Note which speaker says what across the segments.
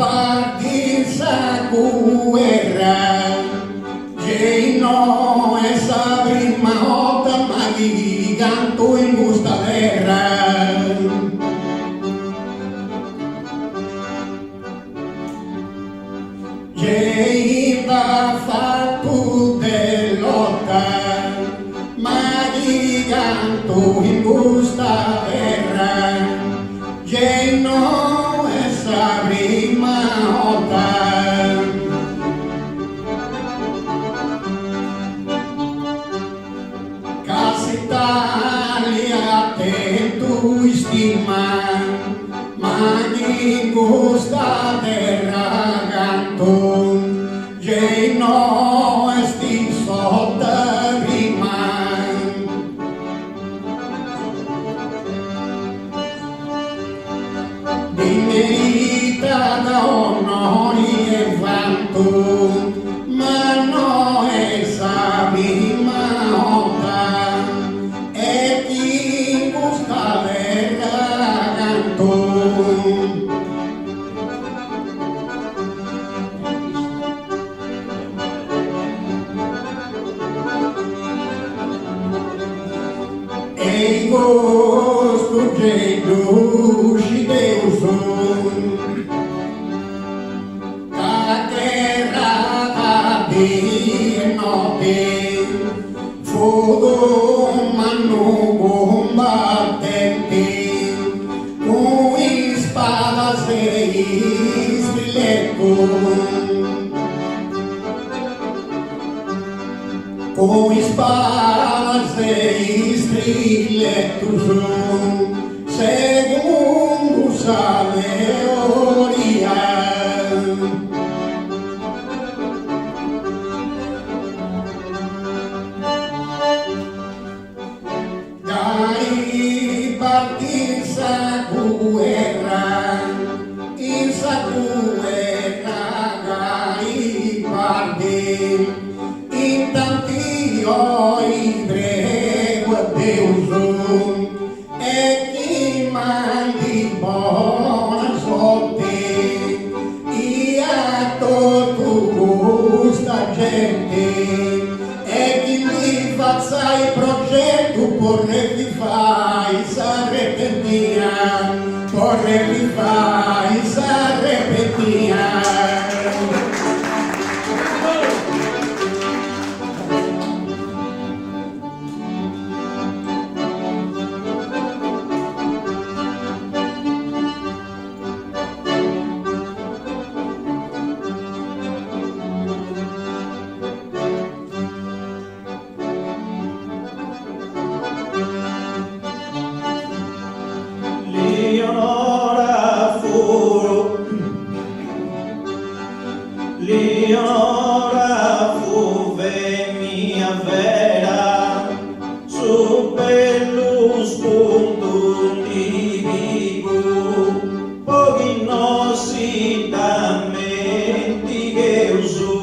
Speaker 1: partir sa guerra, che no esa prima volta maghi canto in questa terra. Che va fatto dell'otta, maghi canto in questa terra, che no esa prima volta. Italia te tu stima, maghi gusta terra canto, che no esti sotto prima. Di merita da onori e vanto, ma no esa prima volta. Ei gosto de duche Deus a terra da notte fogo mano combattente com espadas e stiletto. Com espadas e stilettos, segundo a teoria. Dai partir sa guerra, in sa guerra dai partir. Intanto oi prego a Deus e chi mandi buona sorte e a tutto questa gente e chi mi faccia il progetto porre mi fai s'arrepentia, porre mi fai s'arrepentia.
Speaker 2: Leonora fu mia vera su bello spunto di vivo pochi nostri damenti che uso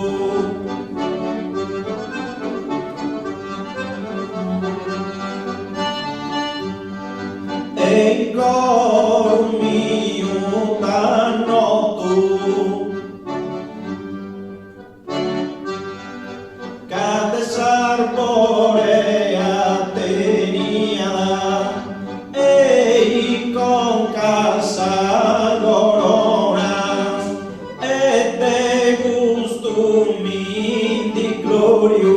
Speaker 2: e il cor mio t'annotto arborea tenia e con casa corona e de gusto mi di glorio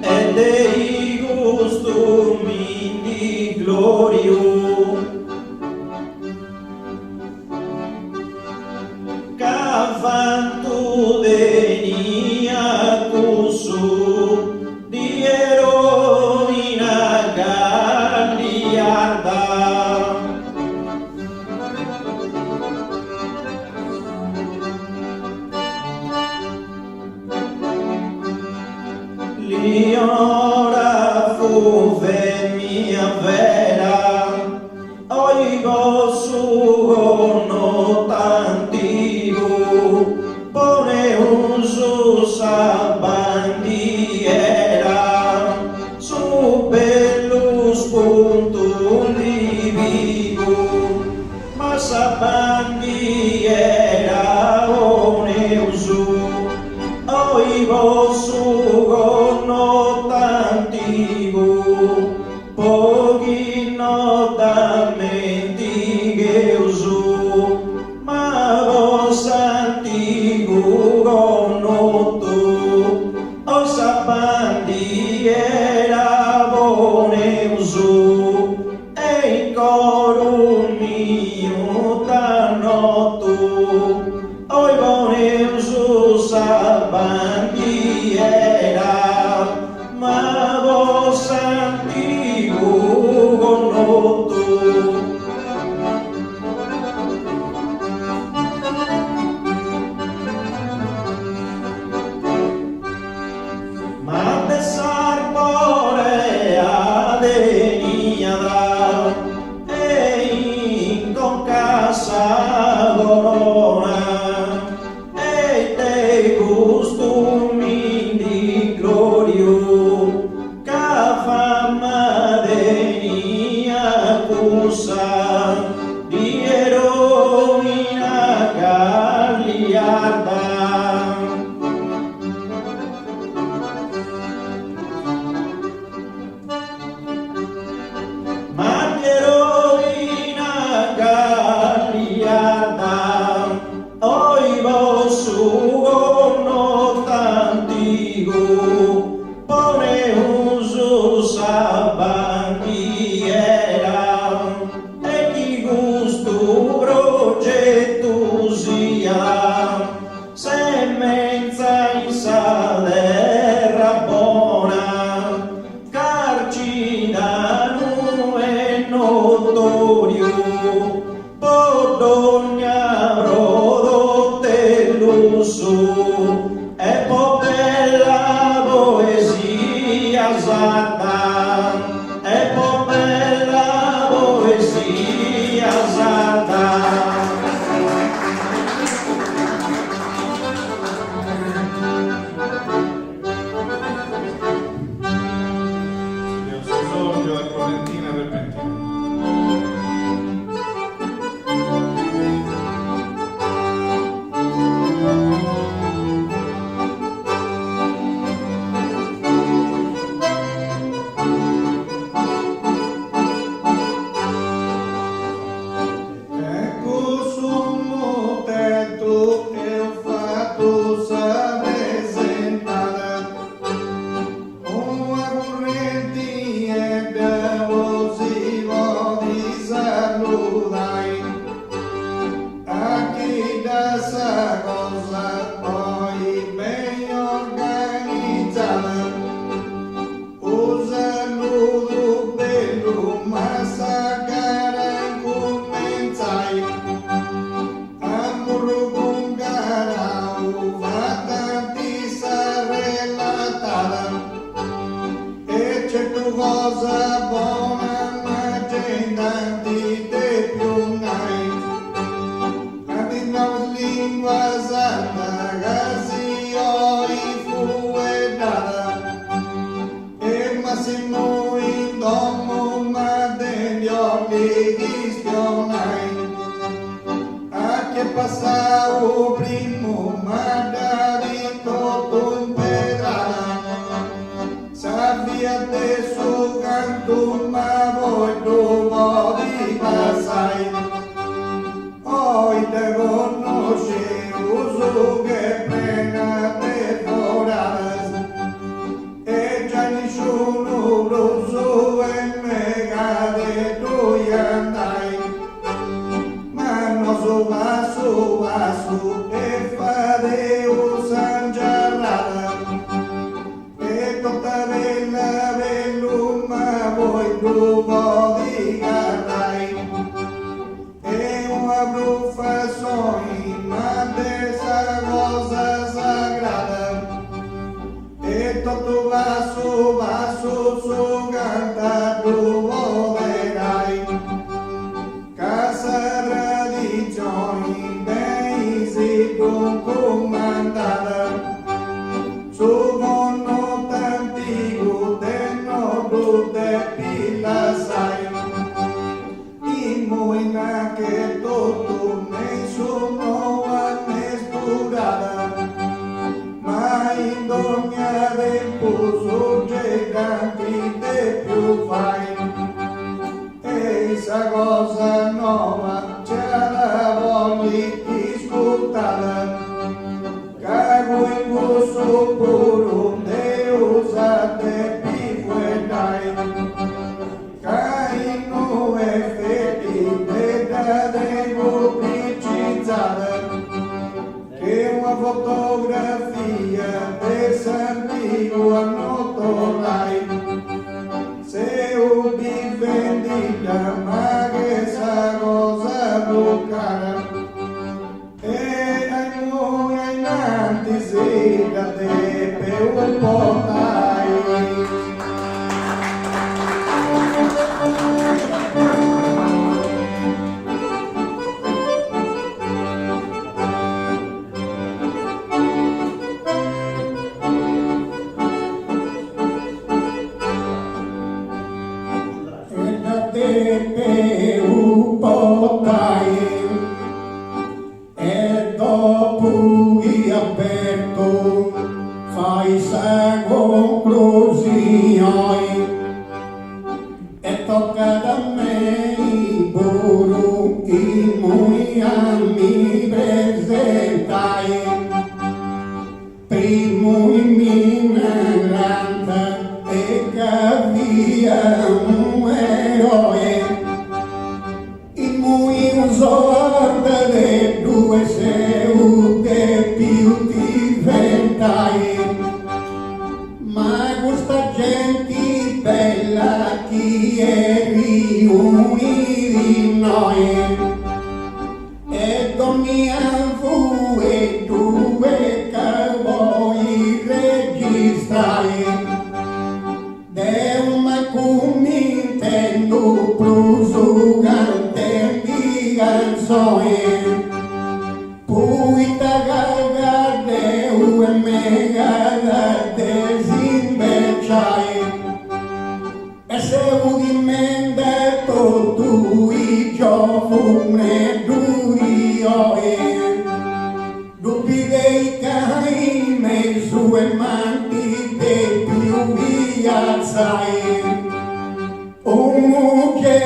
Speaker 2: e de gusto mi di glorio. Cavantu venia cusu di eroina galliarda Leonora fu mia vera oigo su no tantivo pone un su sa bandiera su bello spunto oigo su gono antigo, poquino da mentige usu, ma vos antigo gono tu, o sapandi era bone usu, e coro mio tanno tu, oi bone usu sapandi era, ma vos antigo gono tu. Ma besar porea de niñada e con casa gorona e te gustumi di glorio ca fama de niña cusa di eroina galiarda. Ma eroina galiarda, oivo su gono antigo, pone uso sabandiera, e chi gusto progetto sia, semenza in salera buona, carcinano e notorio, podogna prodotte l'uso, e po' bella poesia sarda, e po' bella poesia sarda.
Speaker 3: Io Sogno e Correntina Repentina.
Speaker 4: Ecco sommo tetto e ho fatto sa presentare una correnti e devozivo di saludai a chi da sa cosa poi ben organizzata un saluto bello ma sa gara cominciai amore con gara fatta ti sa relatata e c'è tu cosa buona ma c'è tanti te più nai a di nuova lingua santa casi oi fu e data e Massimo in domo ma degli occhi di spionai a che passavo primo ma da tutto in pedrata sabia te su canto ma voi dopo di passai oi te conosce uso che prena te foras e già nessuno lo so e me cade tu andai ma non so vaso e fare un sangiarrata e tutta bella belluma voi dopo di carai e una bruffa sogni ma dessa cosa sagrada e tutto vaso su canta tu vedrai casa tradizioni paesi con comandata su mondo antico del nord de pila sai imoina che tutto nessuno ha mesturata ma ma in ogni tempo sorge canti te più fai. E sa cosa nuova ce la voglio ascoltare, che in questo puro Deus a te pifuetai, che in noi effetti devo precisa che una fotografia del Santiago annotorai, se ubi vendita ma che sa cosa bloccare, e a noi innanti si cade per un po' dai.
Speaker 1: Per un po' dai, e dopo aperto fai sa conclusione e tocca da me i buru i mui mi presentai primo in minaranta e cavia un eroe in mui usorda de due seute più diventai ma questa gente bella chi è riuniti di noi e dormiamo e due cowboy registrai de uma comintendo plus ugante di canzoni puita gaga de ue mega da desimbecciai e se udimende tu i giovune durioi dubbi dei cai nei sue manti dei più viazzai uno che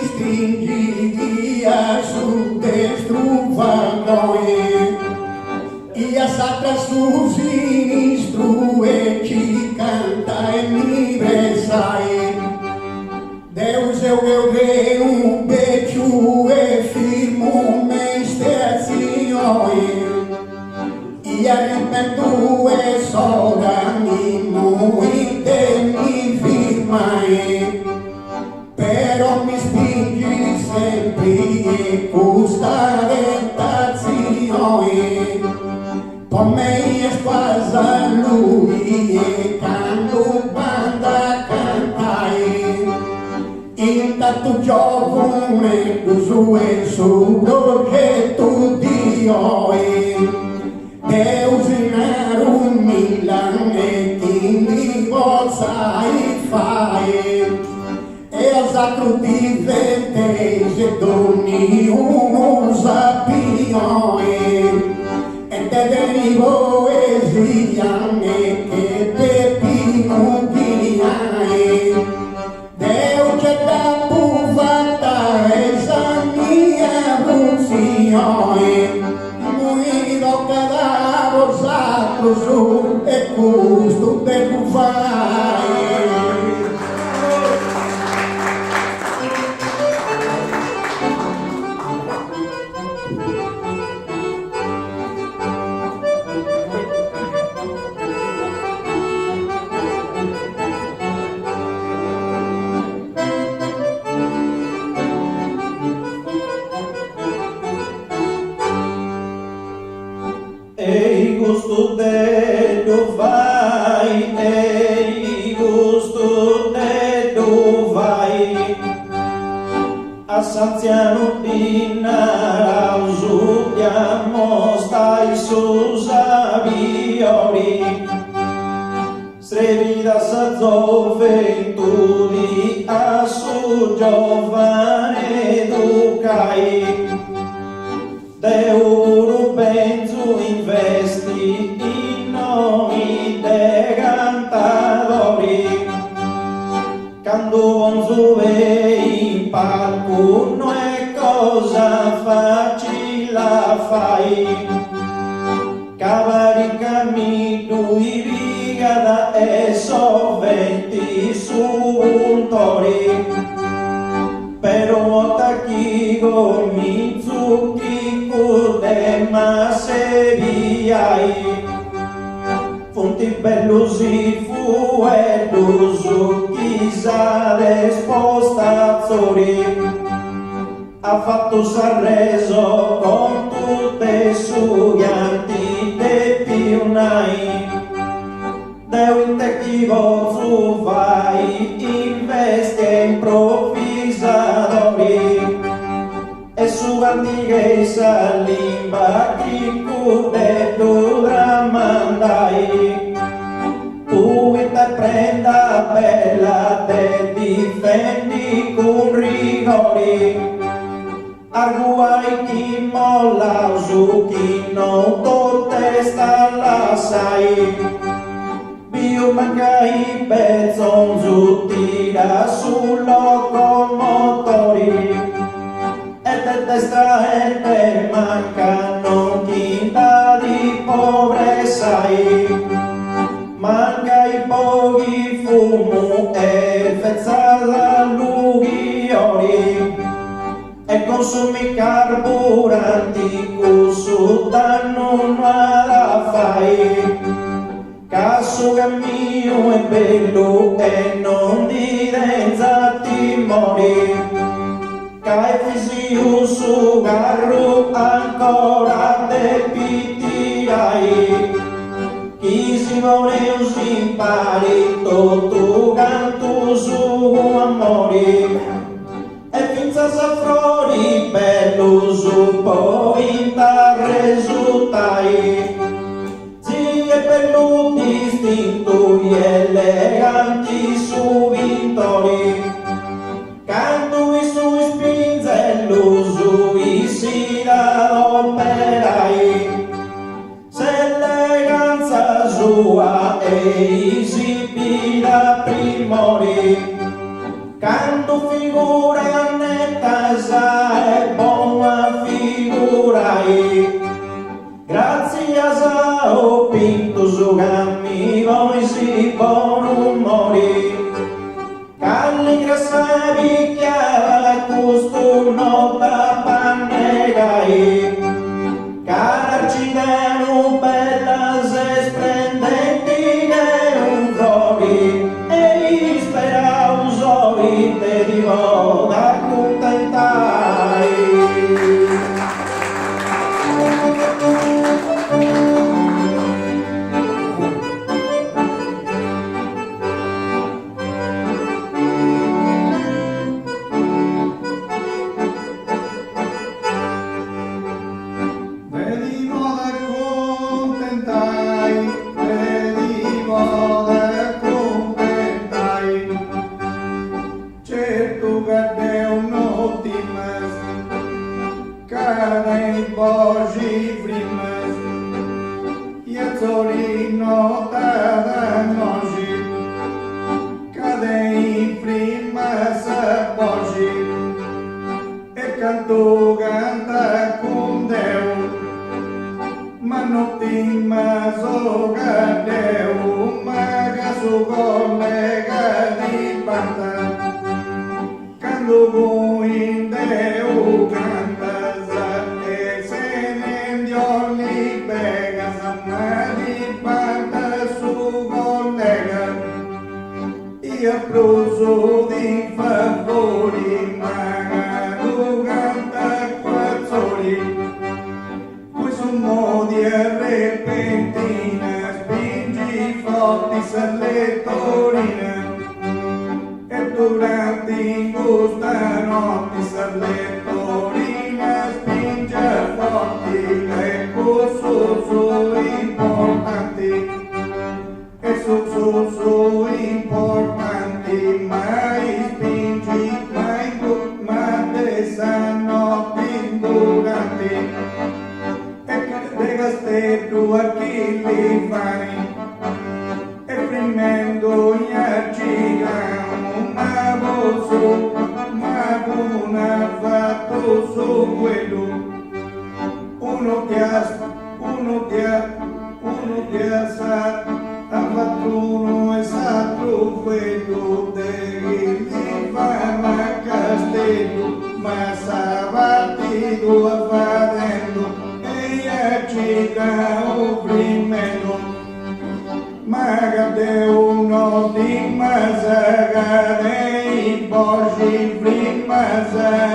Speaker 1: stringi via su destro vagone ia sacra su sinistro e ci canta e mi besai Deus eu dei un beijo e firmo me stazione e arrependo e soranimo in te mi firmai però mi spingi sempre e questa tentazione poi me spasa lui e quando banda cantai intanto giovane su e su progetto di oggi Deus in Milan e chi mi possa fare e als altro diventese doni uno sapione e te dei poesia che pepino diai Deus c'è da bufata esa mia funzione Muido cada borsato su e custo de bufai
Speaker 2: Ei gusto dello vai, ei gusto dello vai, a Santiano di Narauso diamo stai su Sabiori, Srevida sa gioventù a su giovane educai, Deu benzo investi in noi de cantatori, quando bonzuve in palco non è cosa facile fai, cavaricami due rigada e soventi su un tori, però tacchi mi zucchi curde ma se viai, fonti bellusi fu e l'uso chissà despostazioni, ha fatto Sanreso con tutte suganti de pionai, deute chi vozu vai investe improvvisatori, e su antiche salimba chi cude tu ramandai, tu te prenda bella te difendi con rigori, arguai chi molla su chi non tutte sta la sai, bio mancai pezzon su tira su locomotori, e te destra e te mancano chinta di pobre sai, manca i pochi fumo e fezzata lughiori, e consumi carburanti su danno non la fai, caso che mio è bello e non divenza timori, che fisiu su carro ancora te pitiai, chi si vuole si impari tutto canto su amori, e finza s'affrori bello su poi ta risultai, zi e bello distinto e eleganti su vittori, canto i sui spinzello su i si da operai, se l'eleganza sua e si da primori, canto figura netta sa e buona figurai, grazie a sa ho pinto su gammi voi si buon umori, calli grassavi chiara custo nota pannegai, cararcideno bella se splendenti ne un flori, e spera usoi te divo da contentai.
Speaker 4: Certo che Deo non ti mes, cane i bogi frimes, iazzolino da nogi, cade i frimes bogi, e canto canta con Deo, ma non ti maso che Deo, ma che su collega di banda, Lugu in Deu cantas e se ne dioli pega di parte su collega, io pruso di favori ma tu canta quazzoli, questo modi repentina spingi forti le torine, durante ingusta notti le torine spinge forti e su importanti e su importanti mai spingi mai ma te sanno duranti e che te gaste tu a chi li fai Tremendo e artigano, ma vosso, ma buona fatto su quello. Uno che ha fatto uno esatto quello degli fama castello, ma sabattido a fadendo e a città opprimendo. Maga de uno di masaga dei bogi prima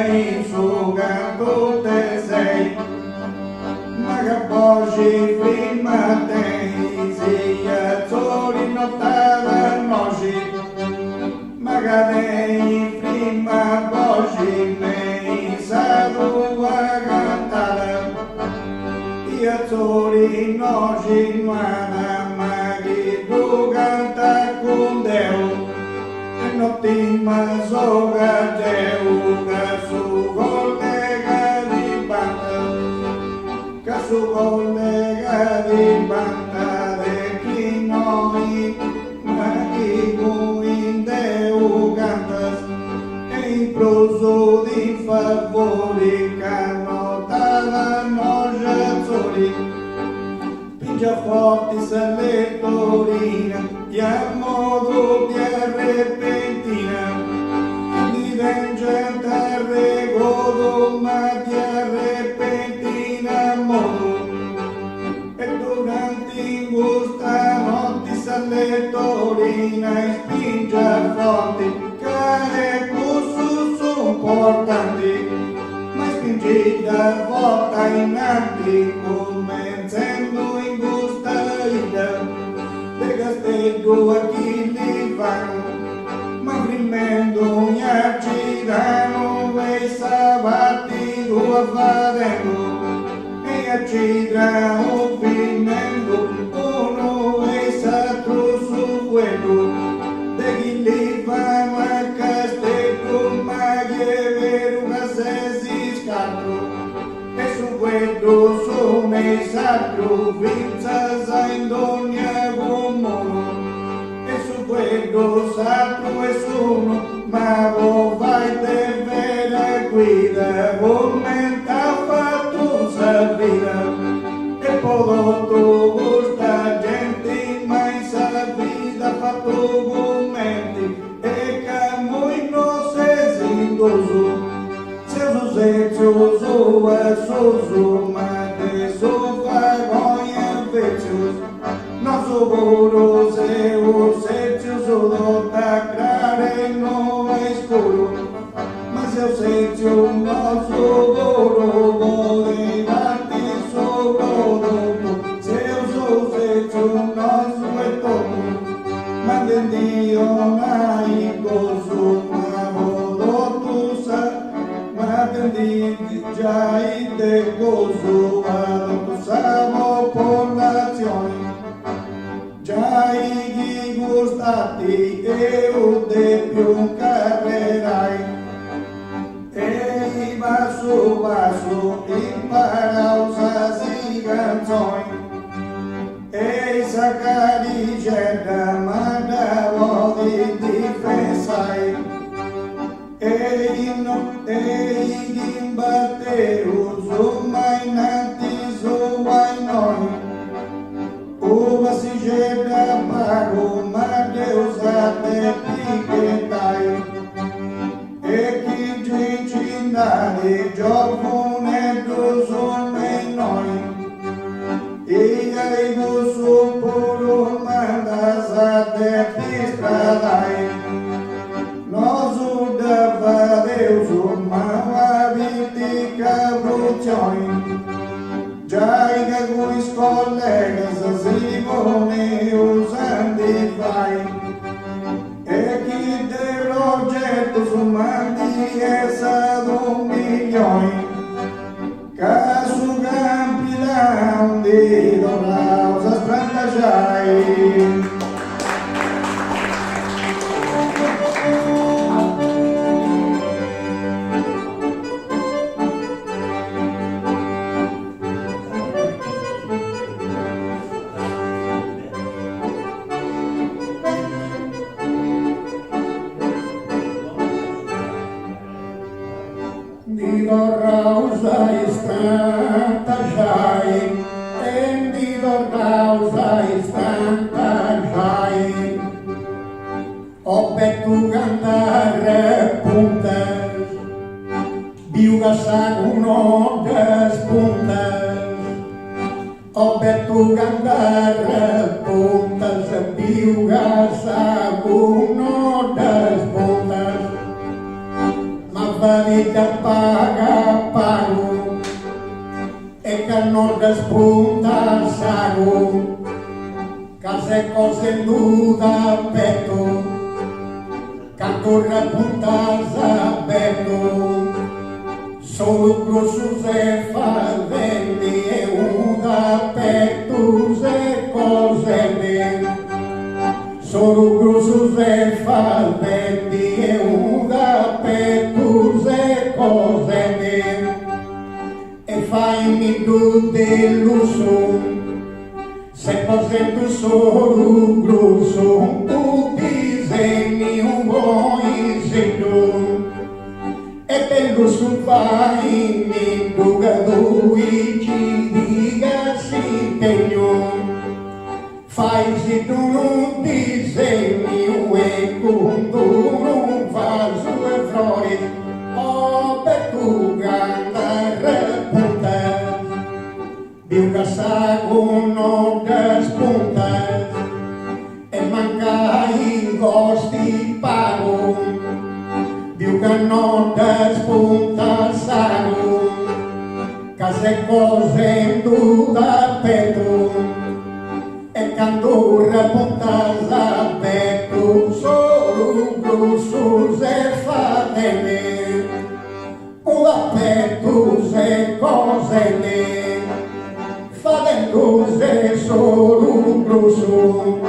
Speaker 4: in su canto te sei. Maga bogi prima te sia zori notava noci. Maga dei prima bogi nei sadu a cantare. Ia zori noci nuana. Tu canta con Deo e non ti masoga Deo che su collega di banda de chi noi ma chi in Deo cantas e in proso di favori cannotava noja zori. Già forti le torina e a modo di repentina diventa regodo ma di repentina modo e durante in gusta notti le torina e spinge forti che cussu sono importanti ma spingi da volta in alti convencendo in gusta de castello a chi li fanno ma primendo gli accidano e sabati a fadendo e accidano primendo uno e satro su quello de chi li fanno a castello ma che vero che se si scatto e su quello sono i sacro vinza in ogni mondo e su quello sacro e sono ma voi vai te vera guida commenta fatto servire e prodotto questa gente mai servita fatto commenti e che noi non se sindoso Sezioso e soso, ma te sofa goia vecios. Non so voro se o sezioso do tacrare no è scuro. Ma se o sezio non so voro vuole darti sopra dopo. Se o so sezio non so è topo. Ma del Dio mai gozo, ma vodo tu sa. Atendi già il decoso, siamo por nazioni, già i gustati e un de più carrerai, e i basso impara usasi canzoni, e i saccari cerca mandavo di difensai. Ei gimbateu zo mai nanti zo mai noi o vasijeda pago ma Deus até piquetai e que gente nare giovane do zo mai noi e ai gozo puro mandas até estradai nós o dava Deus uma vitica brucioni già i caguis collegas Simone usandi fai e chi dell'oggetto su mandi essa d'un milione caso campi landi dorausa sprantajai.
Speaker 1: Opetu cantar puntas, viuga saguno das puntas. Opetu cantar puntas, viuga saguno das puntas. Ma valida paga pago, e cano das puntas sago. Case cose nuda petto, cantorra puntas aberto. Solo grossos e fazende, e uda pettos e cosende. Solo grossos e fazende, e uda pettos e cosende. E fai-me do deluso, se cosendo solo grosso, o disegno buonissimo. E deluso vai-me do gado e te diga se tenho. Faz-se tu um disegno e quando um vaso e flores, ó petuga na punta, viuga saguno das puntas, e manca e gosti pago, viuga no das puntas sago, case cosendo da petto, e cantora puntas aberto, solo grossos e fadene, apertos e cosene, fadendos e solo grosso,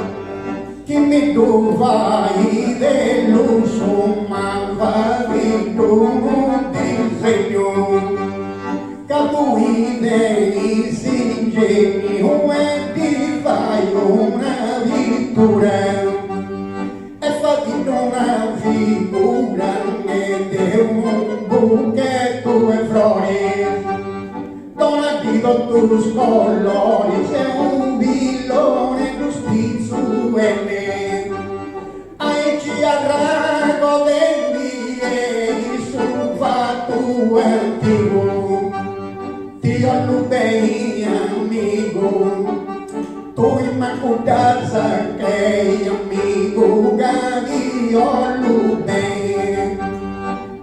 Speaker 1: que me do vai de luxo, ma vai do disegno, catuide e singegno e ti vai una vittura, e fatti una figura e de un buchetto e flores, donati dos colores e un villone dos pizzu e me, ai ci arrago e su fatto antico, ti ho bem amigo, tu immaculata che amigo gadi ho bem,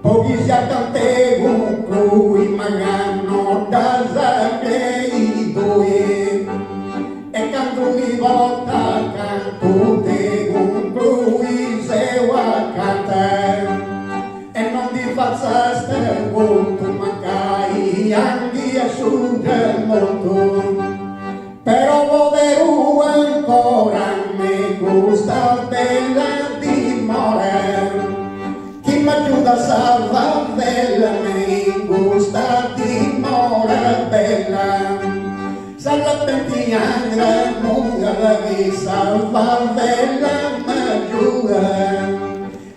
Speaker 1: pochi si attantego cui magano da zagrei due, e canto mi volta canto te con cui se va cantare, e non ti faccia stare conto mancai anche a sud molto, però potevo ancora me gusta bella dimora, chi mi aiuta a salvare me gusta dimora bella, salva pentiangra muga che salva bella mi aiuta,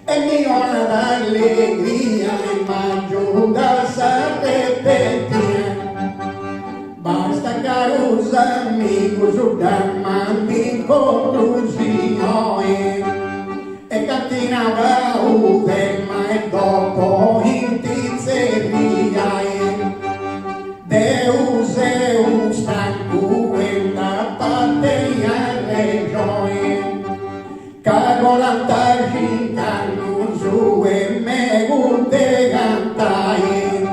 Speaker 1: e mi ora d'allegria mi aiuta a sarrepentina. Basta caros amigos, o damani conclusione, e cantinava o tema e dopo in pizzeria, Deus è un stanco e la patria regione, cago l'antaggi canno su e me gulte cantai,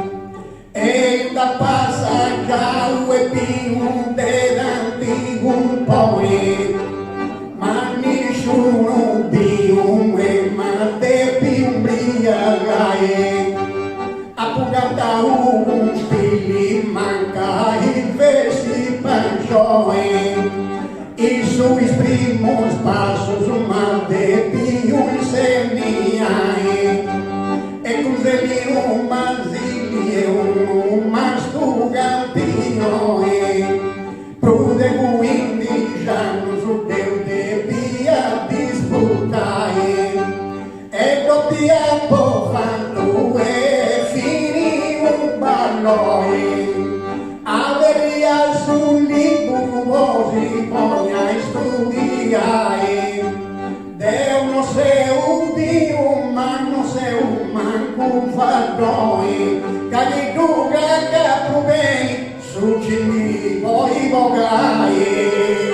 Speaker 1: e da passaggio e più dell'antico poi, ma nessuno più e ma te più briagai, a pugata un fili manca il versi pancioi, i suoi primos passos ma te più insegniai, e così un masili e un mastugampino prude quindi già non so te via disputai, e dobbiamo fatto e fini un balloi, averia sugli buosi poi a studiare, Deo non sei un ni umano se umanku fatoi kali duga kapubei suci oi bogai.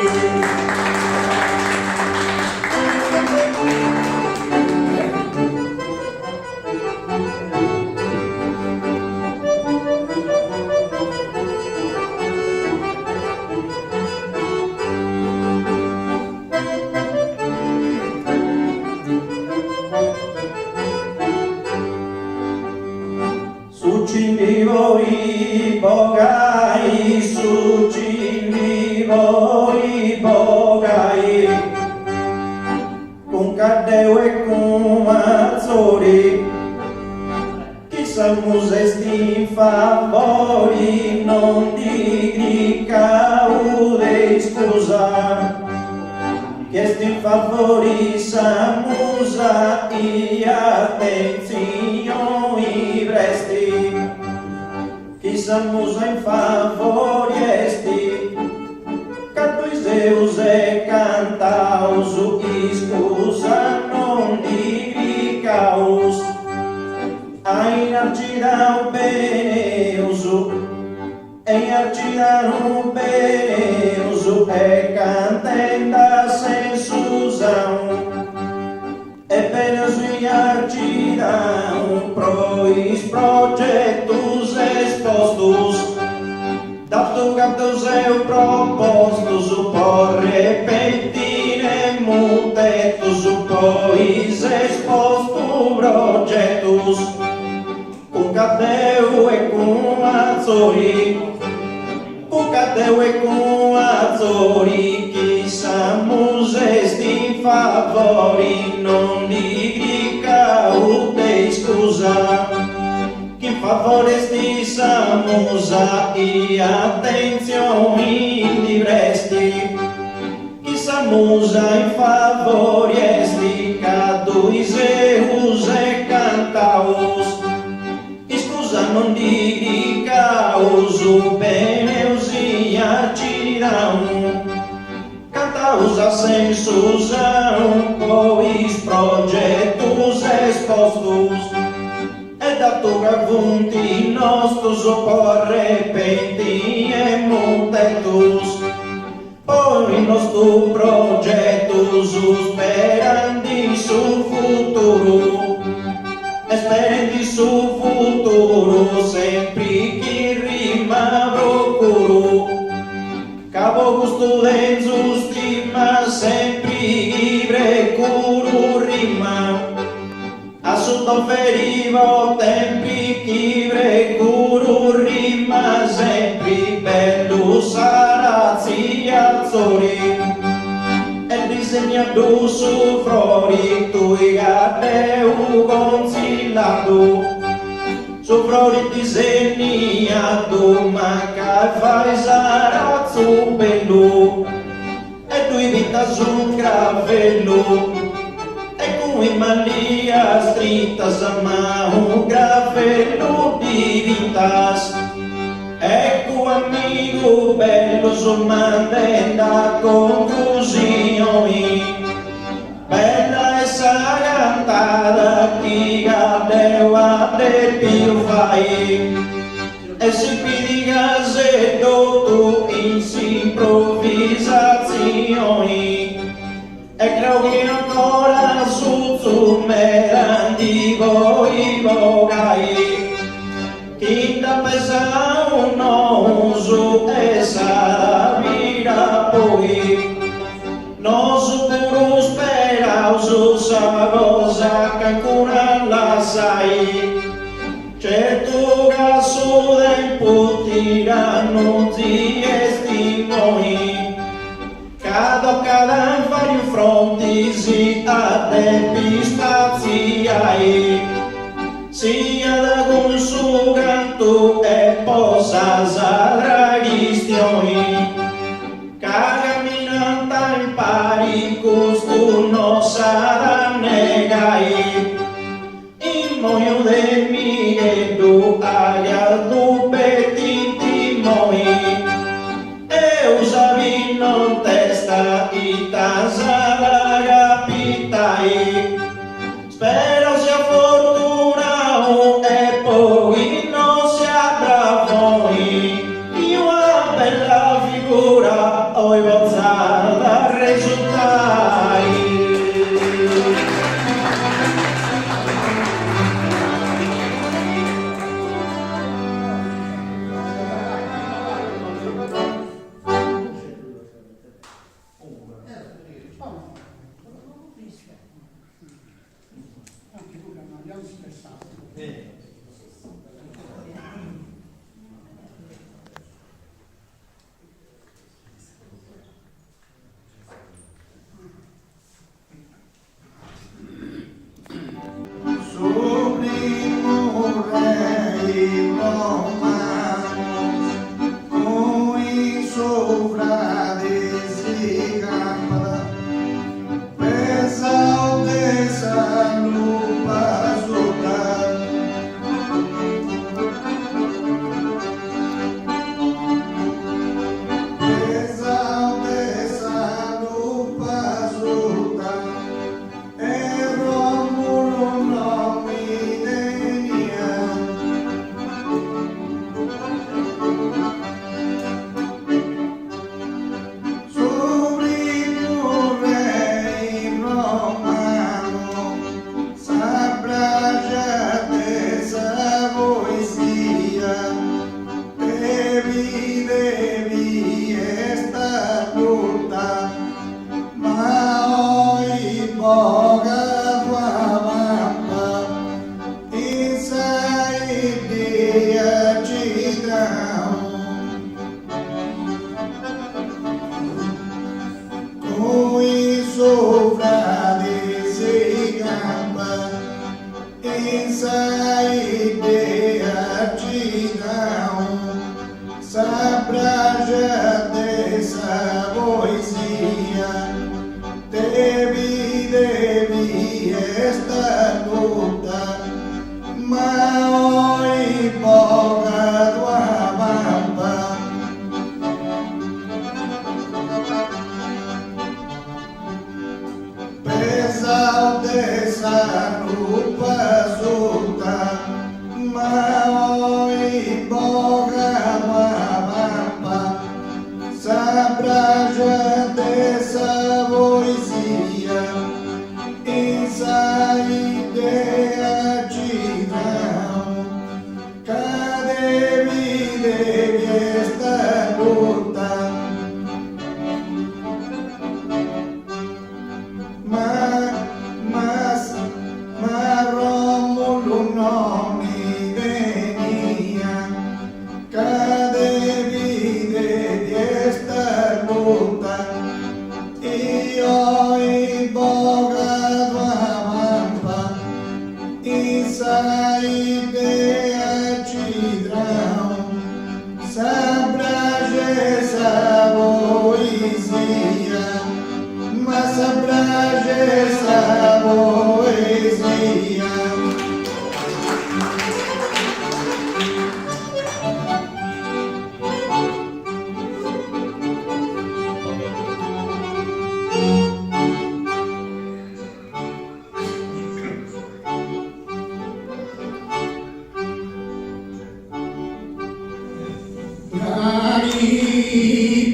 Speaker 2: Suci voi bogai, suci voi bogai, con cadeu e con mazzori, chi samus esti favori, non dica ude scusa, che esti favori samusa e attenzioni vresti, chi samusa in favori esti, cantuis Deus e cantaus, e scusa non dicaus, ai arcidau beneusu, em artirano beneuso e cantenda sensusão e beneuso em artirão prois projetos expostos dato cantos eu propostos o por repentine mutetos o pois exposto projetos com cadeu e com azori cadeu e com azori que samus esti favori non dica o te scusa que favore esti samusa e attenzioni livresti que samusa in favori esti caduis eus e cantaus scusa non dica uso beneus e artirão cantaus a sensusão pois projetos expostos e da toga vunti nostos o por repenti e mutetus poi nostro projetos sperandi su futuro esperando su futuro sempre que rima procuro cabo gusto denso stima sempre libre curo rima assunto ferivo tempi che curo rima sempre bello sarazzi alzori e disegnado su flori tu e gadeu consigliato su flori disegnato ma che fai sarazzo bello e tu vita su gravello e come malia strittas ma un gravello di vitas ecco amigo bello sommandenda conclusioni bella essa cantata chi gadeva de più fai e si pidi gazetto tu in improvvisazioni e creo che ancora su merandi voi vogai chi da pesa un uso e sarà vira poi non su puro sperauso sa cosa che ancora la sai certo che su tempo tirano zi testimoni cada vari fronti si a tempi spaziai sia da con su canto e posa sadraghistioni caminanta in pari costu no sarà negai in moio de mi edu aglia tu petiti moi e usavi non testa i tasara capitai Spero sia fortuna e poi non sia bravo. Io una bella figura ho bozzata da risultare.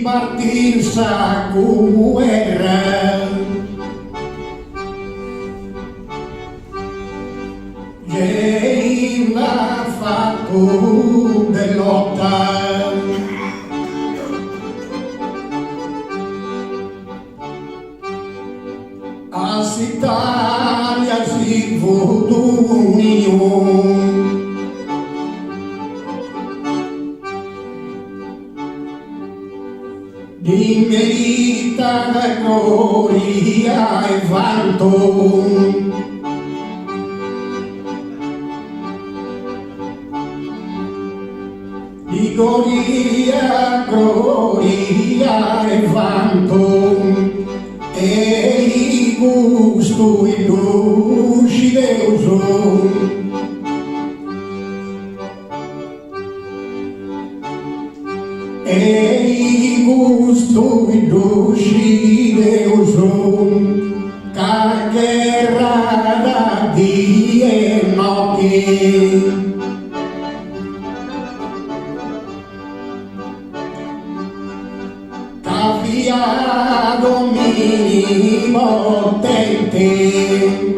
Speaker 1: Partir sa guerra e l'ha fatto de lotta a Italia si votunio di merita gloria e vanto di gloria e vanto e i gusto e luci Deus e gusto e luci Deus, cargueira Caviado mínimo tente,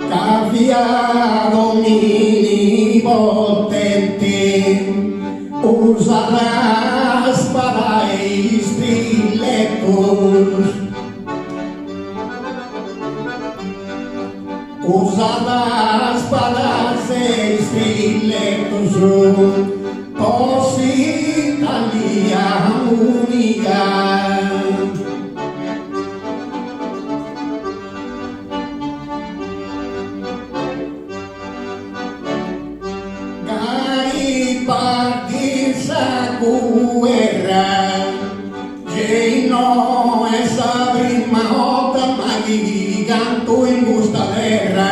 Speaker 1: caviado mínimo tente, usarás para estiletos, usarás para estiletos. Positalia unica, Garibaldi sa guerra, e no esa prima volta mai canto in questa terra.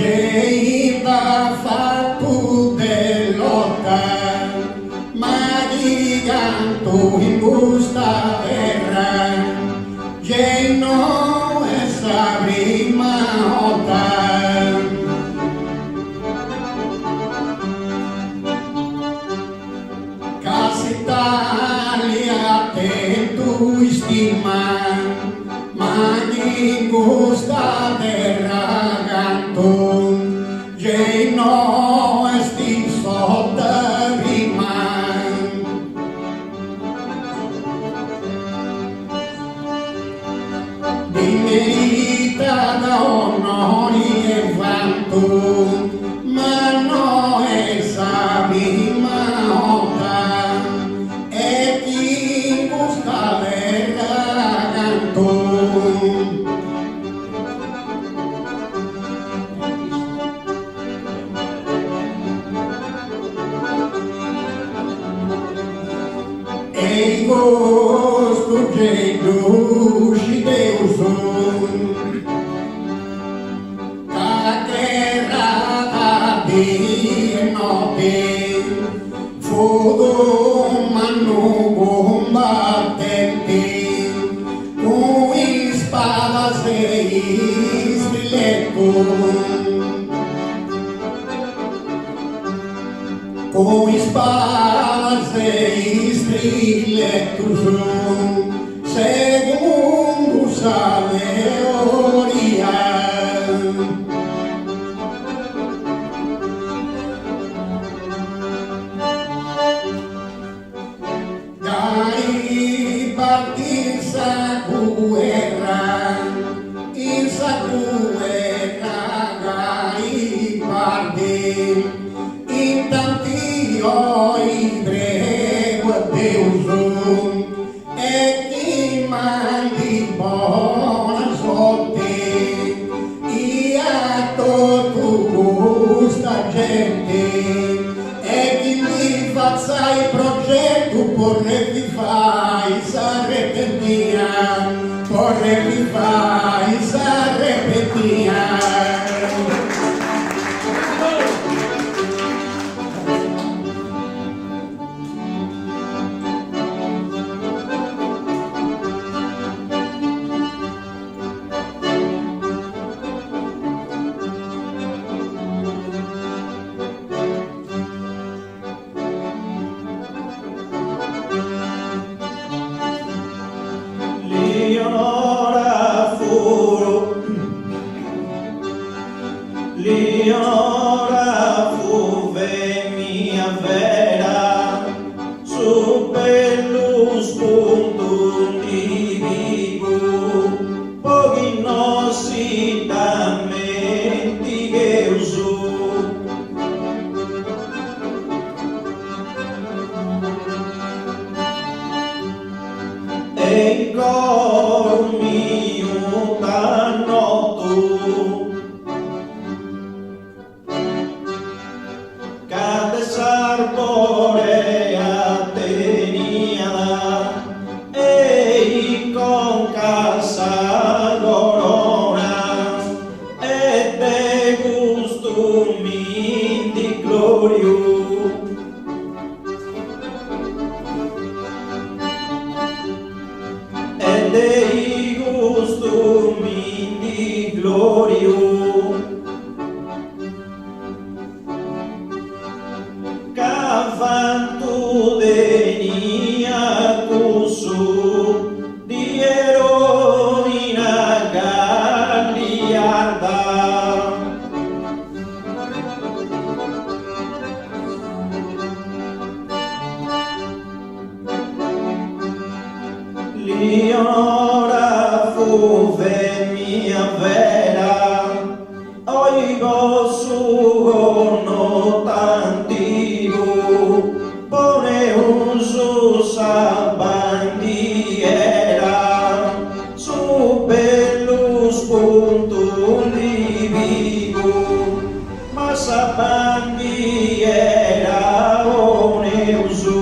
Speaker 1: Ainda fatto dell'otta, ma di canto in questa terra, e no essa prima volta. Casa Italia te tu stima, ma di questa terra canto. Jay no esti sotto rimane, di merita da onori e vanto, ma no essa prima volta, e chi gusta verrà canto. Ei gosto de duche Deus, a terra de noite, fogo mano combatente, com espadas e estiletos. Com espadas e estiletos, segundo a teoria. Garibaldi sa guerra, essa guerra Garibaldi. Intanto io prego a Deus e ti mandi buona sorte e a tutta questa gente e chi mi faccia il progetto porre vi fai s'arrepentia, porre vi fai s'arrepentia.
Speaker 2: Leonora fu mia vera su per spunto di vivo pochi nostri damenti che uso e cor mio tanto arborea tenia e con casa corona e de gusto mi di glorio fantu denia kusu di eroina galliarda. Leonora fu mia vera, oigo su no tantigo, pone un su sa bandiera, su bellus puntum libigo, ma sa bandiera one usu,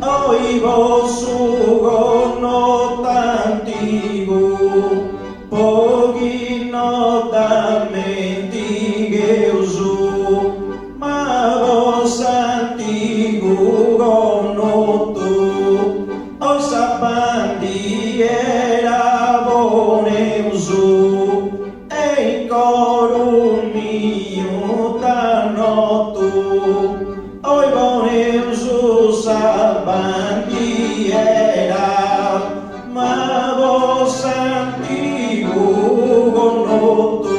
Speaker 2: oigo su no tantigo, pochi no da mentighe usu, ma vos antigo no tu, o sa bandiera bone usu, e in corum mio da no tu, oi bone usu sa bandiera, ma vos antigo no tu.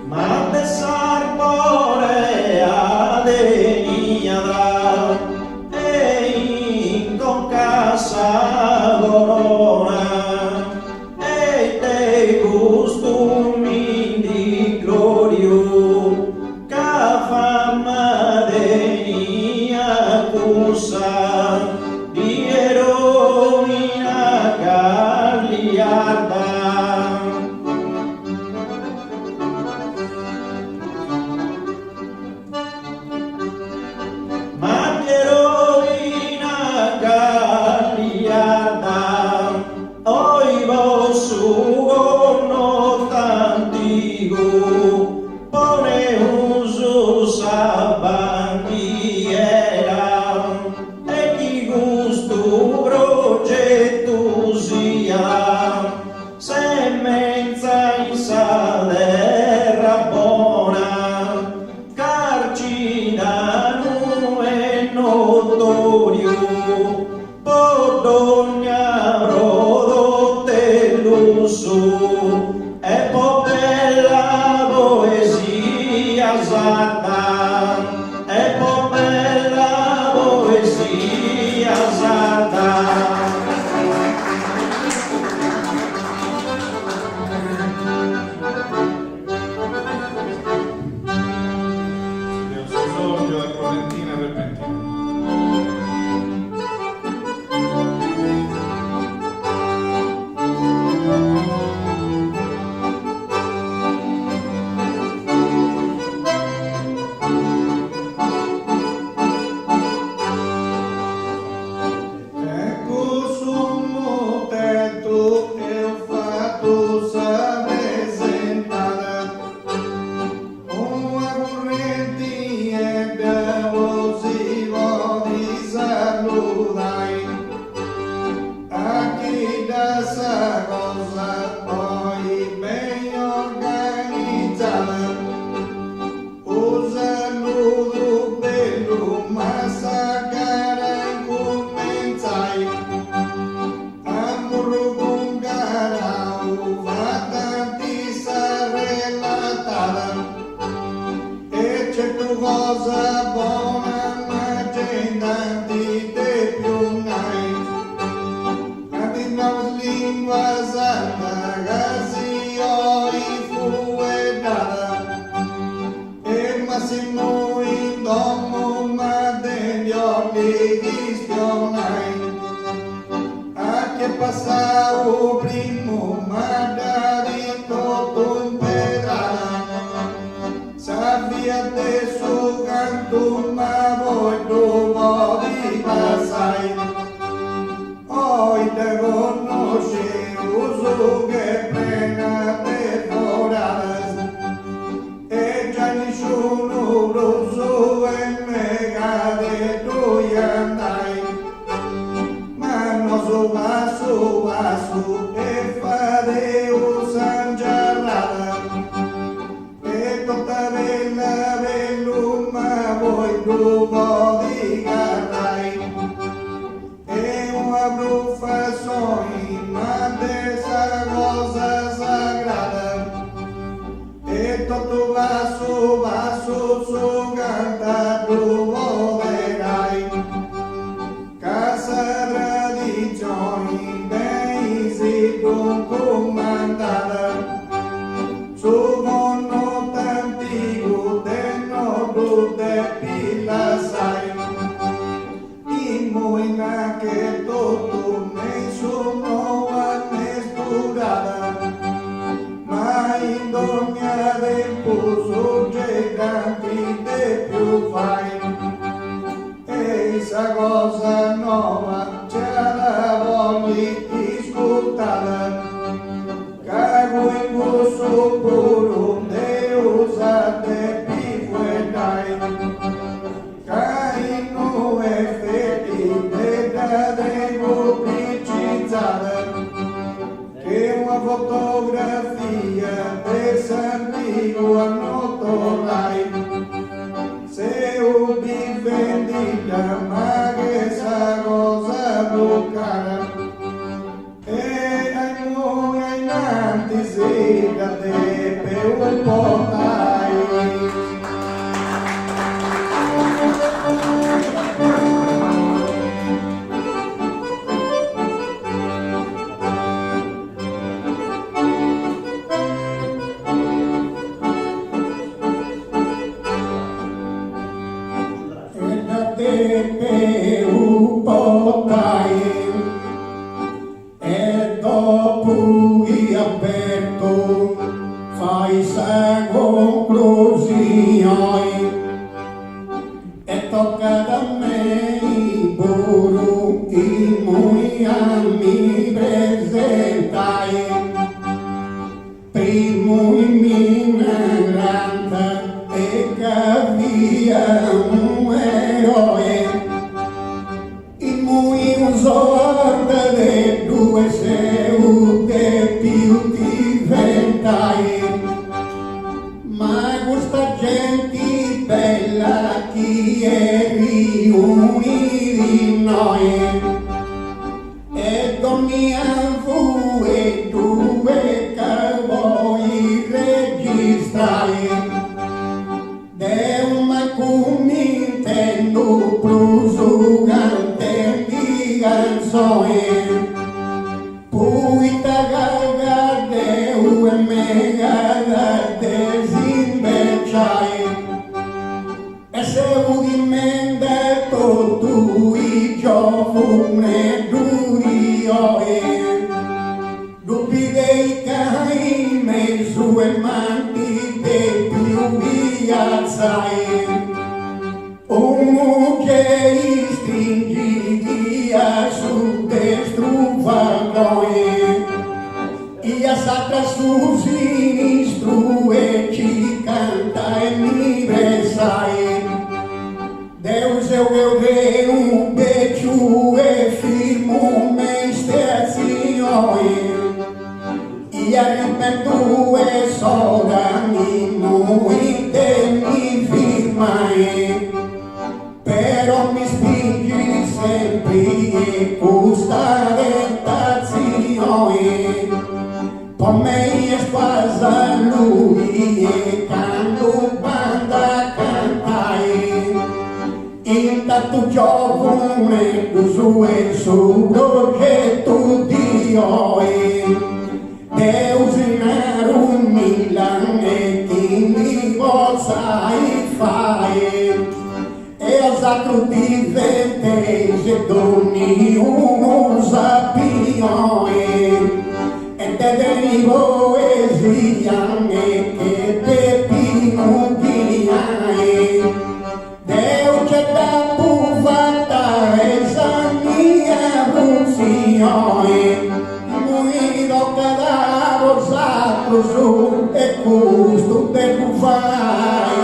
Speaker 2: Ma besar porea de niñada, e con casa gorona, e te gustum indi glorio, ca fama de niña cusa, di eroina galliarda. Ma eroina galliarda, oi vos sugo no tantigo, pone uso sa bandiera, e chi gusto progetto sia, semenza in salera buona, carcina e notorio, podogna prodotte l'uso, e po' bella poesia sarda, e po' bella poesia sarda.
Speaker 3: Silenzioso esordio e correntina repentina.
Speaker 4: Ecco sul tetto e ho fatto sa presentata una correnti e abbiamo si di salutare a chi da sa cosa poi ben organizzata. Un saluto bello ma sa gara cominciai, amore con gara va tanti sa relatata, e certo cosa buona ma gente di più nai, andiamo lingua santa casi oi fu e data, e Massimo in domo ma degli occhi di spionai, a che passavo primo ma da tutto in pedana, sappia adesso canto ma voi dopo vi passai, oi te conosci uso che prena te foras, e già nessuno lo so e me cade tu andai, ma non so passo e fa dessa rosa sagrada e todo vaso, vaso, su cantado volerai. Casa tradizioni, dei con comandata, su mondo antico del nord de pila sai. Moina che tutto nessuno ha nesturata, ma in dogna del poso giganti de più fai. E sa cosa nuova ce la voglio discutare, cago in poso puro de usate più e dai. Caino effetti devo precisa che una fotografia del Santiago annoterai. Se ubi vendita ma che sa cosa toccare e ai noi innanti si cade per un po' dai.
Speaker 1: Un po' dai e dopo riaperto fai sa conclusioni e tocca da me i buruti mi presentai primo in minaranta e cavia un eroe sorda de due seute più diventai, ma questa gente bella chi è riuniti di noi e dormiamo e due cowboy registrai de una comintendo prosugante canzone, poi tagaga deu e mega desinvecciai, e se udimende tu i giovune durioi, dubbi dei caime su e manti dei più viazzai. Che stringi via su destro vagone e a sacra su sinistro e ci canta e mi besai. Deus eu dei un beijo e firmo me stazione e arrependo e soda mi muite mi firmai. Però mi spingi sempre e questa tentazione poi me spasa lui e quando banda cantai intanto giovane su e su progetto di oggi Deus in un Milan e chi mi sai fai e als altro diventese doni uno sapione e te derivo esiane che te pino diai Deus c'è da puvata esa mia funzione lui lo cadavo sacro su e custo te puvai.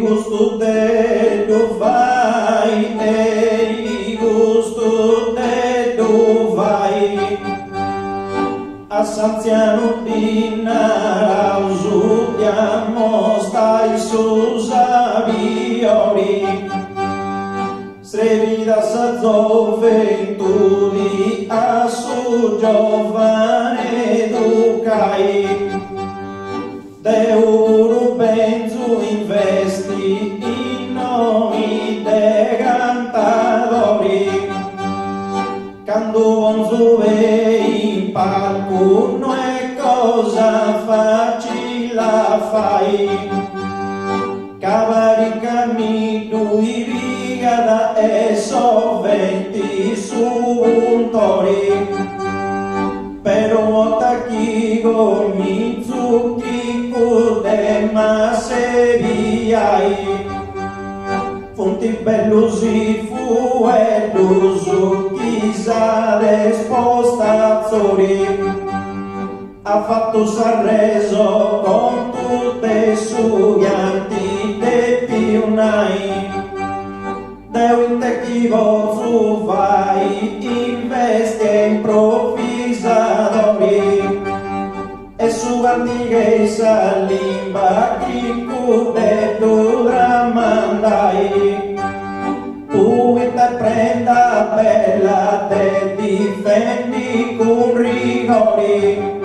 Speaker 2: gusto de do vai, gusto de do vai. A Santiano di Narausu diamo stai sus aviori. Srevida sa gioventudi a su giovane educai. Deu benzu investi in nomi de cantadori. Quando bonzo in palco non è cosa facile fai. Cavaricami lui rigada e soventi su un tori. Però tacchi gommi zucchi cude ma se viai. Fonti bellusi fu e l'uso chissà spostazzori. Ha fatto Sanreso con tutte suganti de pionai. Deute chi vozu vai investi improvvisatori. E su antiche salimba chi cude tu ramandai. Tu te prenda bella te difendi con rigori.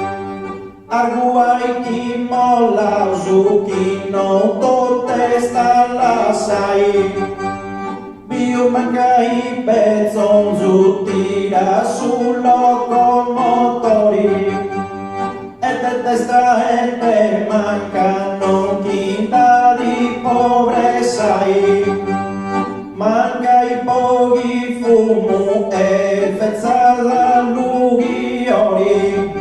Speaker 2: Arguai chi molla su chi non torte sta la sai. Bio mancai bezzon su tira su locomotori. E te destra e te mancano chinta di pobre sai. Manca i pochi fumo e fezzata lughiori.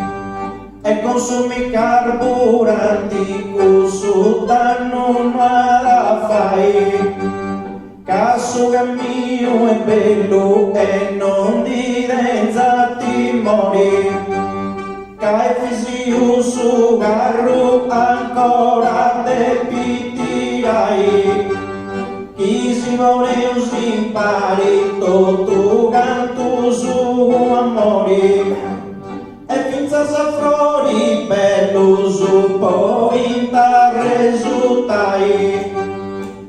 Speaker 2: E consumi carburanti cusu danno non la fai. Caso che mio è bello e non divenza timori. Cai fisiu su carro ancora te pitirai. Chi si vuole si impari tutto canto su amori. E finza s'affrori bello su poi da risultai.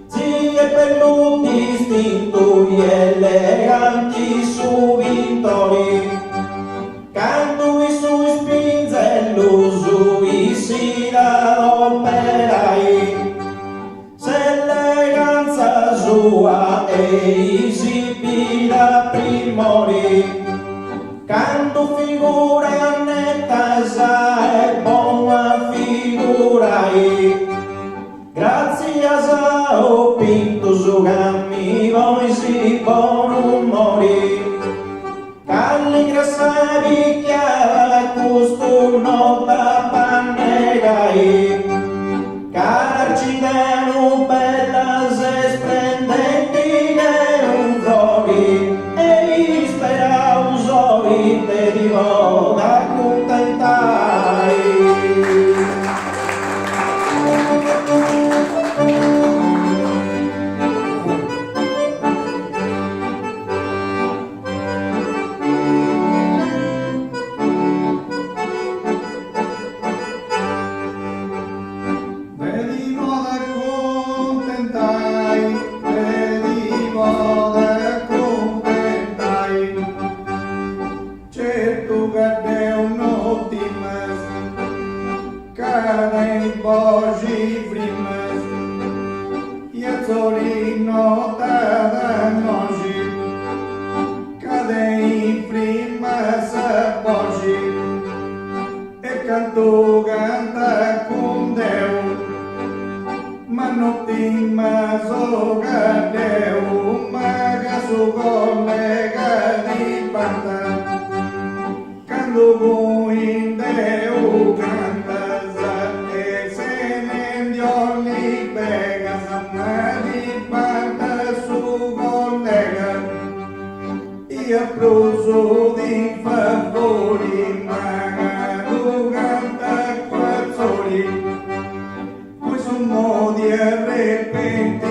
Speaker 2: Zi è bello distinto e eleganti su vintori. Canto i sui spinzello su i si da operai. Se l'eleganza sua e esibita primori. Canto figura netta sa e buona figurai. Grazie a sa ho pinto su gammi voi si buon umori. Calli grassavi chiara custo nota pannegai. Carcideno bella se splendenti ne un flori. E spera usoi te divo da contentai.
Speaker 4: Certo che Deo non ti mes, cane bogi frimes, iazzolino da nogi, cade in frimes bogi, e canto canta con Deo, ma non ti maso che Deo, ma che su collega di panta. Quando in Deo cantas e se ne dioli pegas ma di panta su collega. Io applauso di favori ma tu canta quazzoli. Poi son modi a repente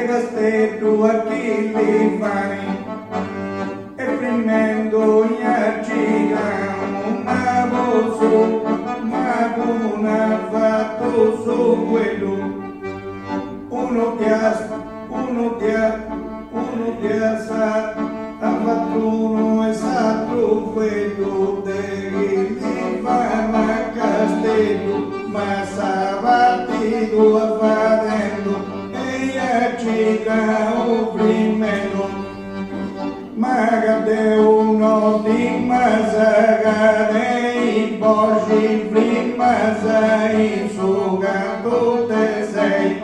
Speaker 4: Casteto aqui lhe vai, e primendo ia cigano, ma vosso, ma una fatto su quello, uno piazza, ha fatto uno esatto quello, degli va a Casteto, ma sabattido a fadendo, ciga o primero, maga de uno di mazaga dei bogi prima sei su gato te sei,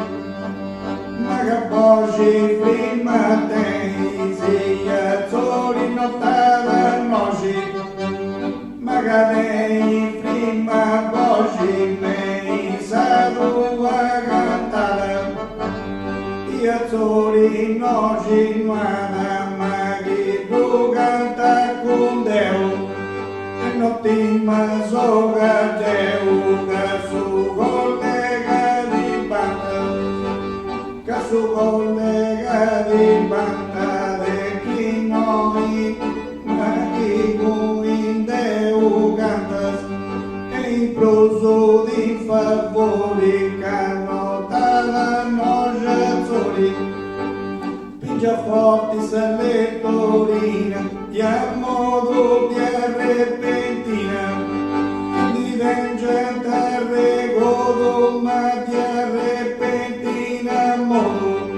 Speaker 4: maga bogi prima te sia zori notava noci, maga dei prima bogi mei sadu a cantare. Azzurri noci nuana maghi tu canta con Deo e notti ma soga Deo che su collega di banda che su collega di banda de chi noi maghi con Deo cantas e in proso di favori canno dalla noce Pingia forti se torina e a modo di repentina di vengente regodo ma di repentina modo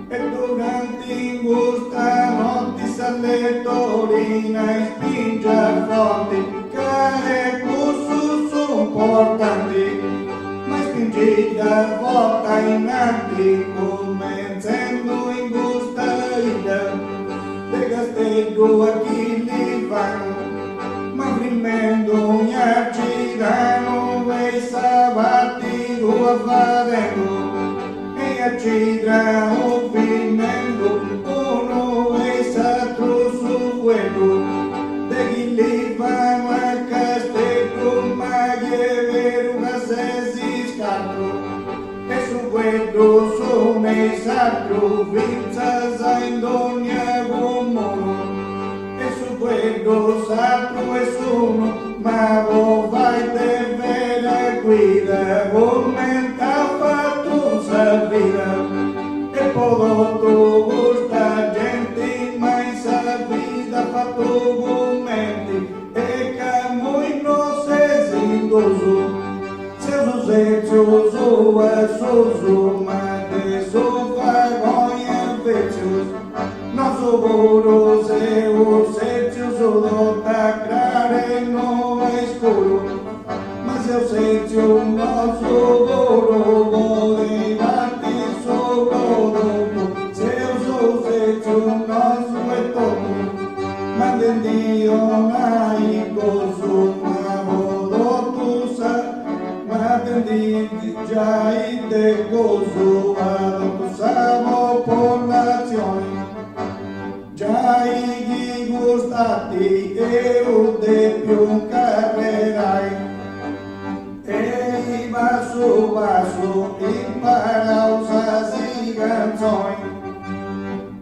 Speaker 4: e durante ingusta notti se torina e spingia forti che cussu sono importanti spingida volta innanti convencendo in gusta ida de Casteto a chi li fanno ma primendo gli accidano e sabati a fadendo e accidano primendo uno e satro su quello de chi li fanno a Casteto ma che vero una sesi e su quello sono i sacro vinza in ogni uomo e su quello sacro e sono ma voi vai te vera guida commenta fatto servire e prodotto questa gente mai sapita fatto commenti e che noi non se sindoso Soso e soso, ma te sofa goia fecios, no soboro se o setios o do tacrare no escuro, ma se o setio no soboro vode vati soboro, se o setio no suetomo, ma den Dio mai gozo, ma vodo tu sa. Di già in te gozo adotto por nazioni già i gustati e un de più carrerai e i basso impara usasi canzoni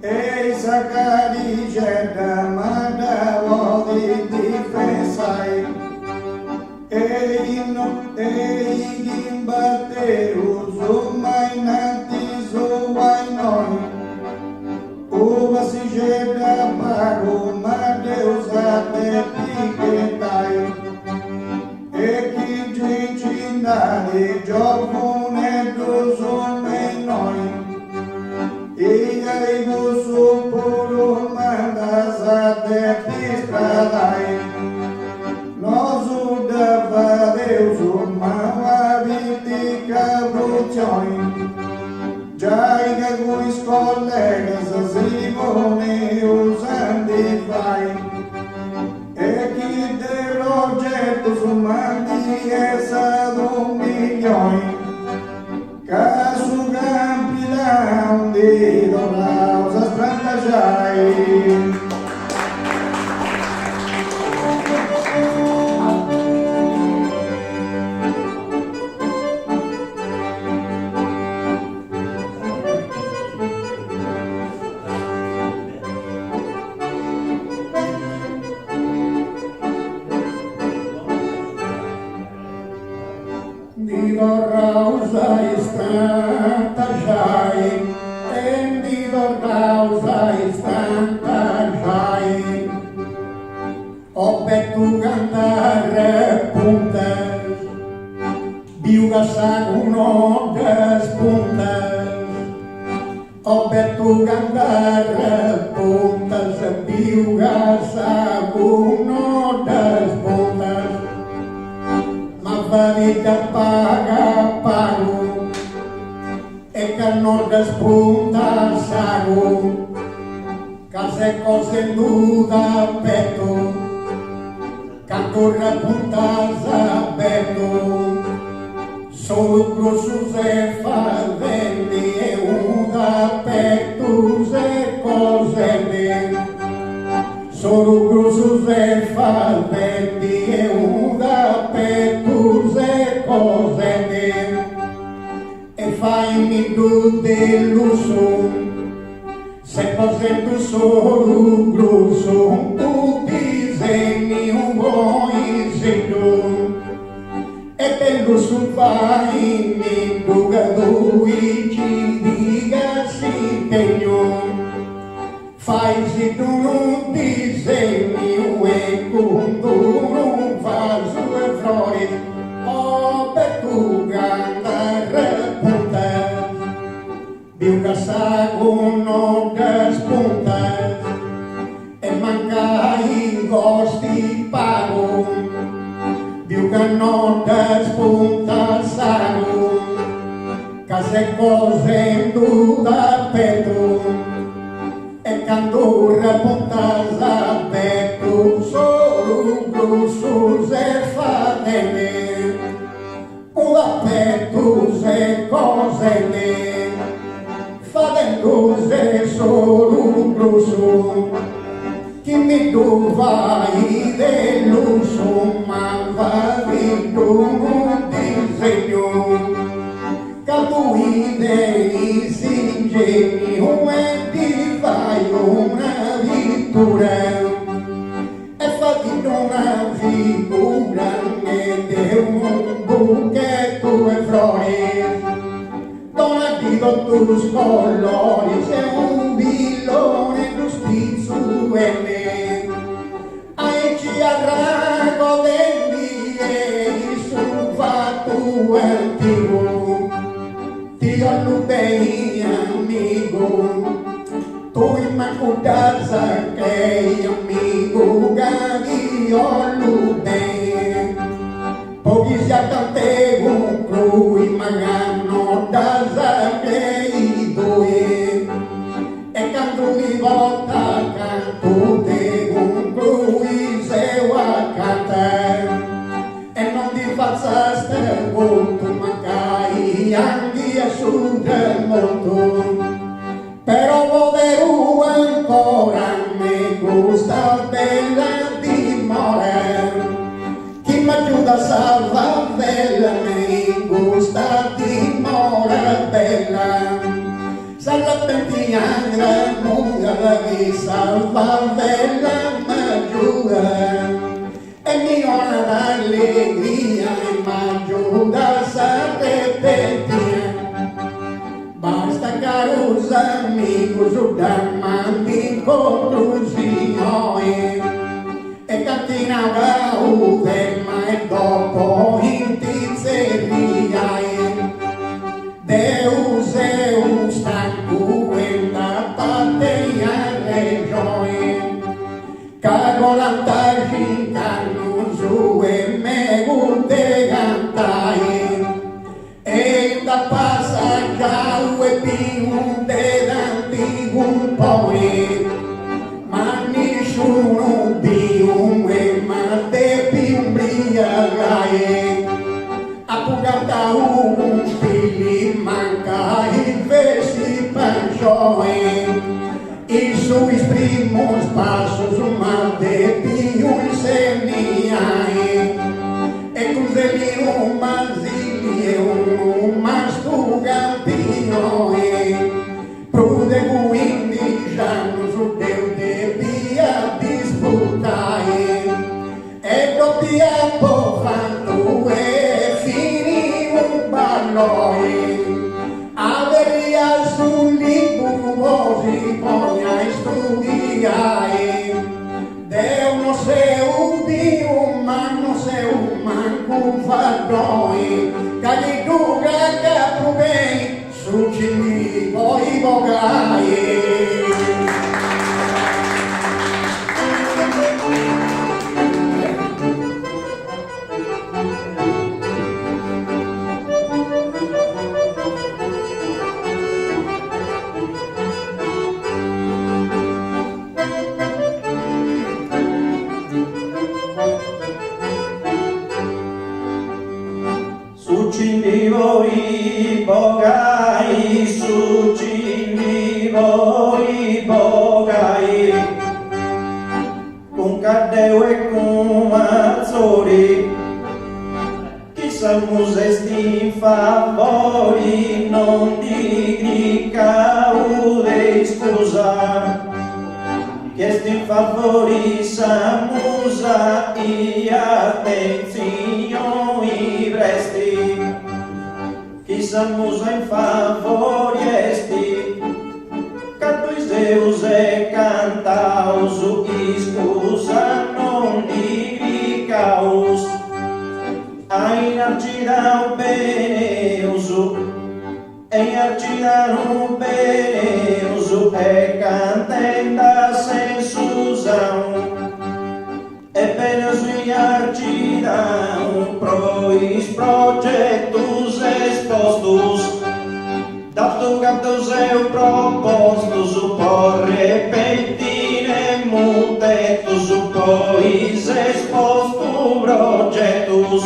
Speaker 4: e i sacari cerca ma da vodi difensai e imbatteru su mai nati su mai noi uva si geda pago ma Deus até piquetai e chi gicinari giovune tu su mai noi e ai gusu puro mandas até distradai nós o dava Deus uma vítica brucione già i caguis collegas Simone usandi fai e chi dell'oggetto su mandi è stato 1 milione caso campi da un dito rausa sprantagiai
Speaker 1: tornaus a estantajai, o petu cantar puntas, viuga saguno das puntas, o petu cantar puntas, viuga saguno das puntas, ma valida paga pago, e canor das puntas sago, case cose nuda peto, cantorra puntas aberto, solo grossos e fazende, e uda petos e cosende, solo grossos e fazende, e uda petos e cosende, e fai-me do deluso, se cosendo solo grosso, o disegno boizinho, e deluso fai-me do gado e te diga se tenho, faz-se do um disegno e quando não faz o flores, o petuga viuga saguno das puntas, e mancai gosti pago, viuga non das puntas sago, case cosendo da petro, e cantora puntas aberto, solo grossos e fadene, uda petos e cosene, fazendo solo um grosso, que me do vai de luxo, mas vai vindo um desenho, caduide e singenio, e ti vai uma aventura, e fazendo uma figura, e deu buquete e flores, dona di todos colores, e bilone dos pizzuelle, ai ci arrago del mie, su fatto antico, ti alludei amigo, tu immaculata che amigo, gadi alludei, pochi si attantego, crui magano da zagrei due, e canto mi volta canto te un crui se a cantare, e non ti faccia star conto, ma cai anche sul mondo, però poderu ancora me gusta bella dimora, chi mi aiuta a salvare me gusta dimora bella, salva pentiana muga che salva bella mi aiuta, e mi ora d'allegria e mi aiuta a salvare pentina, basta caros amigos o damanti conclusione, e cantinava o tema e dopo in pizzeria, Deus è un stanco e la patria regione, cago l'antagin canno su e me gulte cantai, e da passaggio e più dell'antico poi, ma nessuno più e ma te più ubriacae, a pucata un fili manca il vesti pancioe, i suoi primos passos ma te più insegniae, e così un masilio, un masto campinoe, prude quindi già non so te via disputae, e dobbiamo fatto e finì un balloi, averia sul libro si pone a estudiar. Deus não seu Dio, mas não seu manco fadroi. Caliduga capo bem, sucimi poi bogai.
Speaker 2: Sucimi voi bogai, sucimi voi bogai, con Caddeo e con Mazzori, chi siamo sti favori, non dica ude scusa, che sti favori samusa e attenzioni vresti, chi samusa in favori esti, canto Zeus e cantaus, e scusa non dicaus, ai arcidau beneusu, e arcidau beneusu, e cantenda sensusam, e beneusu e arcidau, prois projetus expostus, dato cantos eu propostos, por repentine mutetus, pois exposto projetus,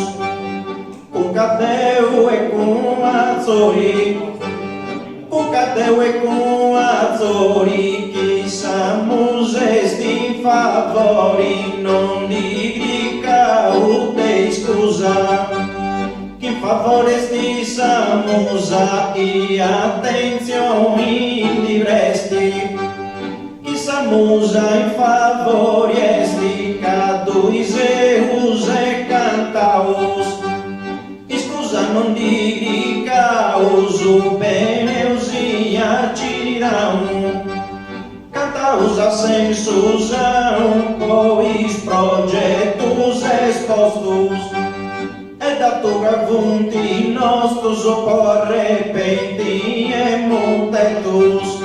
Speaker 2: com Caddeo e com Mazzori, com Caddeo e com Mazzori, que samus esti favori, non dica ude scusa, che favoresti samusa e attenzioni divresti, che samusa in favoriesti, cadui Zeus e cantaus, che scusa non dicaus, beneus e arcidam, cantaus a sensusam, pois projetus expostus, dato avunti nostos por repenti e mutetus,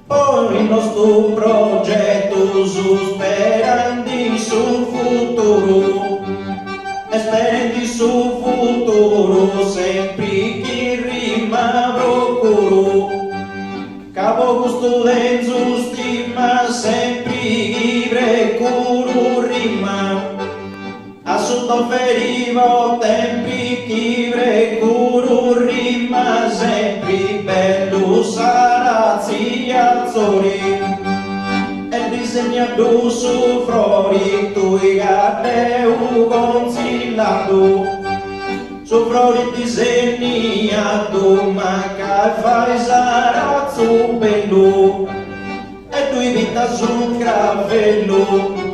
Speaker 2: poi nostro projetus sperandi su futuro, esperandi su futuro, sempre che rima procuro, cavo gusto densus stima, sempre ibre curu rima, assunto ferivo tempi chivre curu rima, sempre bello sarazzi azzori, e disegnato su flori tui Caddeo consigliato, su flori disegnato, ma che fai sarazzo bello, e tui vita su gravello,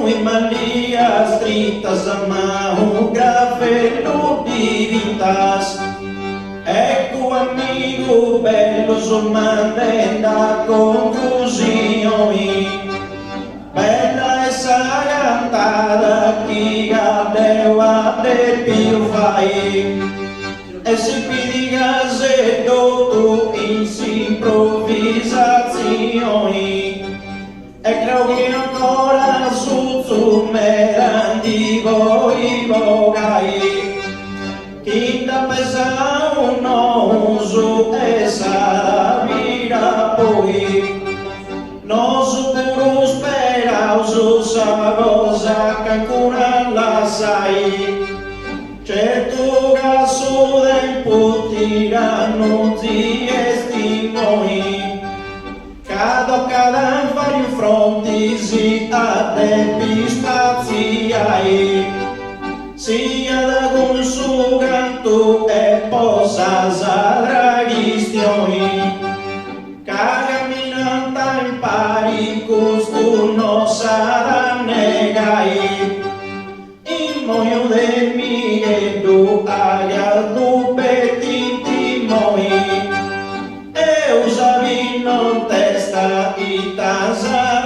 Speaker 2: in malia strittas, ma un gravello di vitas. Ecco amico bello, sommanda conclusioni, bella essa cantata, chi Caddeo ha del più fai, e si pidi casetto tu in improvvisazioni, e creo che ancora su merandi voi bogai, chi da pesa un uso e sarà vira poi, non su puro sperauso sa cosa che ancora la sai, certo che su tempo tiranno ti estimoni, cada vari fronti si a tempi spaziai, sia da consuganto e posa sadraghistioni, caminanta in pari costu no sarà negai, in moio de mie do aria do petiti moi, e usavi no itazar